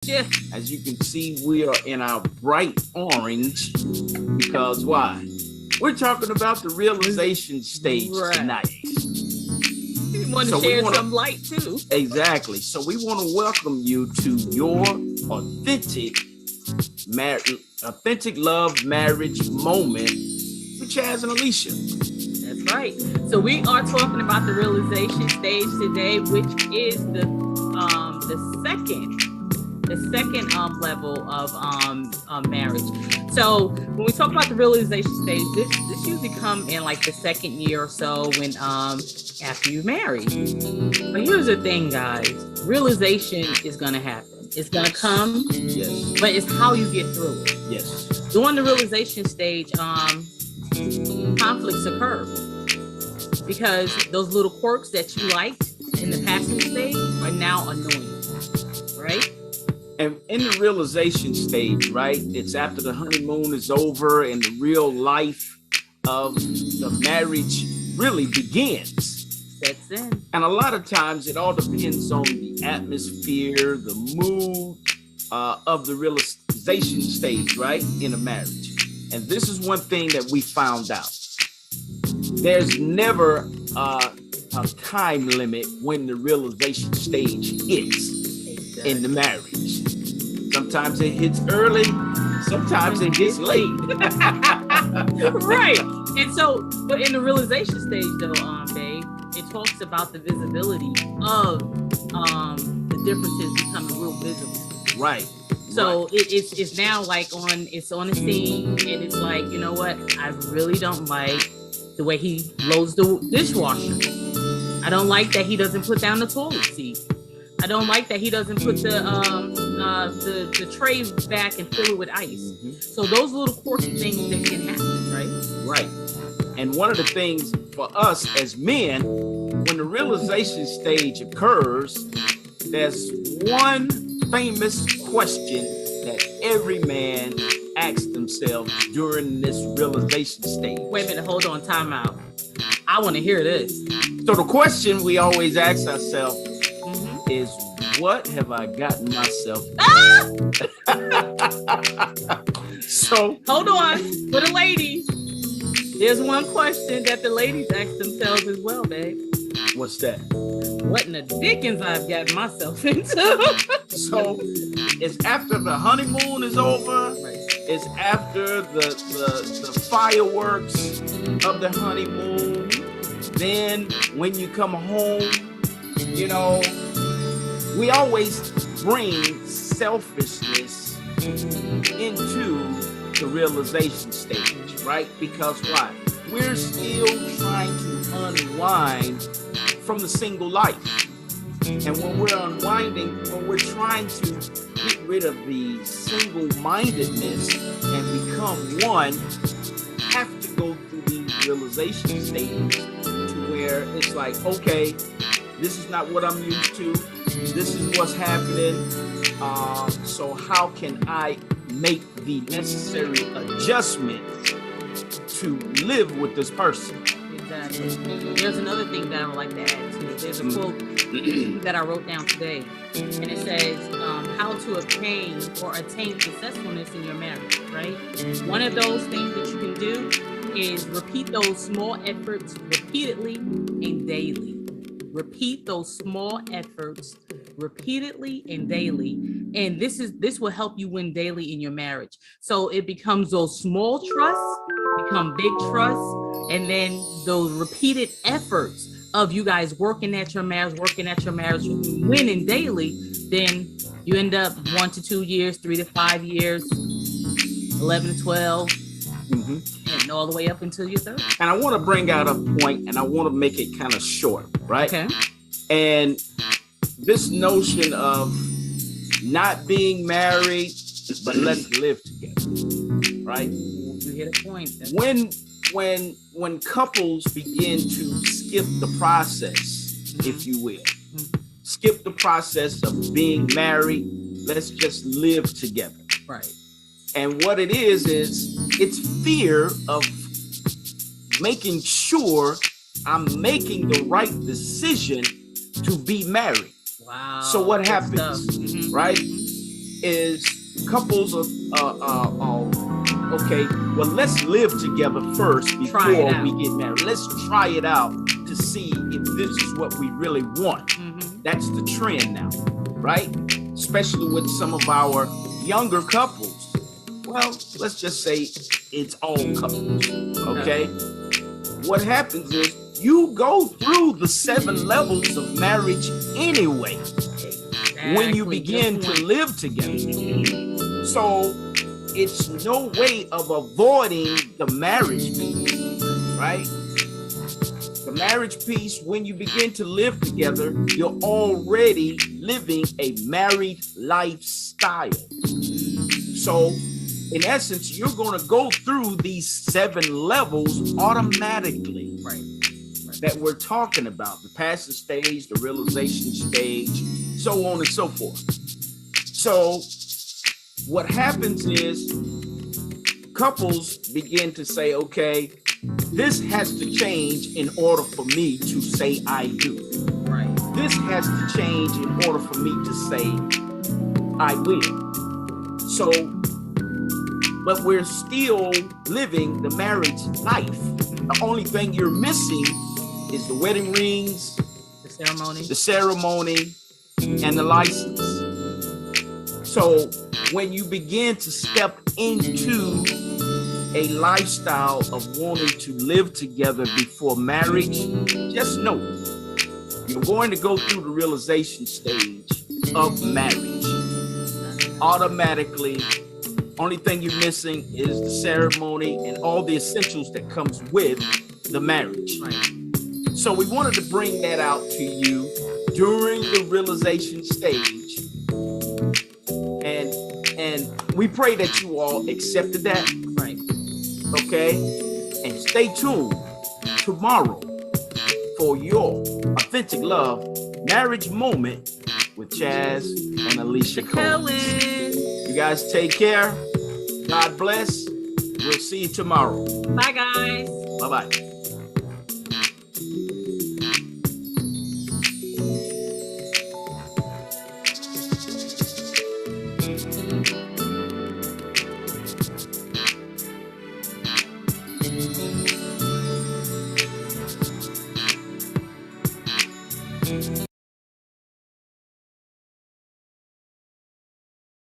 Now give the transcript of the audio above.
Yeah. As you can see, we are in our bright orange because why? We're talking about the realization stage tonight. You want to share some light too. Exactly. So we want to welcome you to your authentic love marriage moment with Chaz and Alicia. That's right. So we are talking about the realization stage today, which is the second level of marriage. So when we talk about the realization stage, this usually come in like the second year or so when after you marry. But here's the thing, guys. Realization is gonna happen. It's gonna come. Yes. But it's how you get through it. Yes. During the realization stage, conflicts occur because those little quirks that you liked in the passive stage are now annoying, right? And in the realization stage, right, it's after the honeymoon is over and the real life of the marriage really begins. That's it. And a lot of times it all depends on the atmosphere, the mood of the realization stage, right, in a marriage. And this is one thing that we found out. There's never a time limit when the realization stage hits in the marriage. Sometimes it hits early, sometimes it hits late. Right. And so, but in the realization stage though, babe, it talks about the visibility of the differences becoming real visible. Right. So it's now like it's on the scene, and it's like, you know what? I really don't like the way he loads the dishwasher. I don't like that he doesn't put down the toilet seat. I don't like that he doesn't put the tray back and fill it with ice. Mm-hmm. So those little quirky things that can happen, right? Right. And one of the things for us as men, when the realization stage occurs, there's one famous question that every man asks themselves during this realization stage. Wait a minute, hold on, time out. I want to hear this. So the question we always ask ourselves is, what have I gotten myself? So hold on, for the ladies, there's one question that the ladies ask themselves as well, babe. What's that? What in the dickens I've gotten myself into? So it's after the honeymoon is over. It's after the fireworks of the honeymoon. Then when you come home, you know, we always bring selfishness into the realization stage, right? Because why? We're still trying to unwind from the single life. And when we're unwinding, when we're trying to get rid of the single-mindedness and become one, have to go through the realization stage to where it's like, okay, this is not what I'm used to. This is what's happening. So how can I make the necessary adjustment to live with this person? Exactly. There's another thing that I would like to add to it. There's a quote that I wrote down today, and it says, how to obtain or attain successfulness in your marriage, right? One of those things that you can do is repeat those small efforts repeatedly and daily. Repeat those small efforts repeatedly and daily. And this will help you win daily in your marriage. So it becomes those small trusts become big trusts, and then those repeated efforts of you guys working at your marriage, winning daily, then you end up 1 to 2 years, 3 to 5 years, 11 to 12, and all the way up until you're 30. And I want to bring out a point, and I want to make it kind of short, right? Okay. And this notion of not being married, but let's live together, right? You hit a point. When couples begin to skip the process, if you will, skip the process of being married, let's just live together. Right. And what it is it's fear of making sure I'm making the right decision to be married. Wow. So what happens, right? is couples of okay, well, let's live together first before we get married. Let's try it out to see if this is what we really want. Mm-hmm. That's the trend now, right? Especially with some of our younger couples. Well, let's just say it's all couples, okay? What happens is you go through the 7 levels of marriage anyway when you begin to live together. So it's no way of avoiding the marriage piece, right? The marriage piece, when you begin to live together, you're already living a married lifestyle. So in essence, you're going to go through these 7 levels automatically, right, that we're talking about: the passive stage, the realization stage, so on and so forth. So what happens is couples begin to say, okay, this has to change in order for me to say I do. right. This has to change in order for me to say I will. So, but we're still living the marriage life. The only thing you're missing is the wedding rings, the ceremony, and the license. So when you begin to step into a lifestyle of wanting to live together before marriage, just know you're going to go through the realization stage of marriage. Automatically, only thing you're missing is the ceremony and all the essentials that comes with the marriage. Right. So we wanted to bring that out to you during the realization stage. And we pray that you all accepted that. Right. Okay? And stay tuned tomorrow for your Authentic Love Marriage Moment with Chaz and Alicia Combs. You guys take care. God bless. We'll see you tomorrow. Bye, guys. Bye-bye.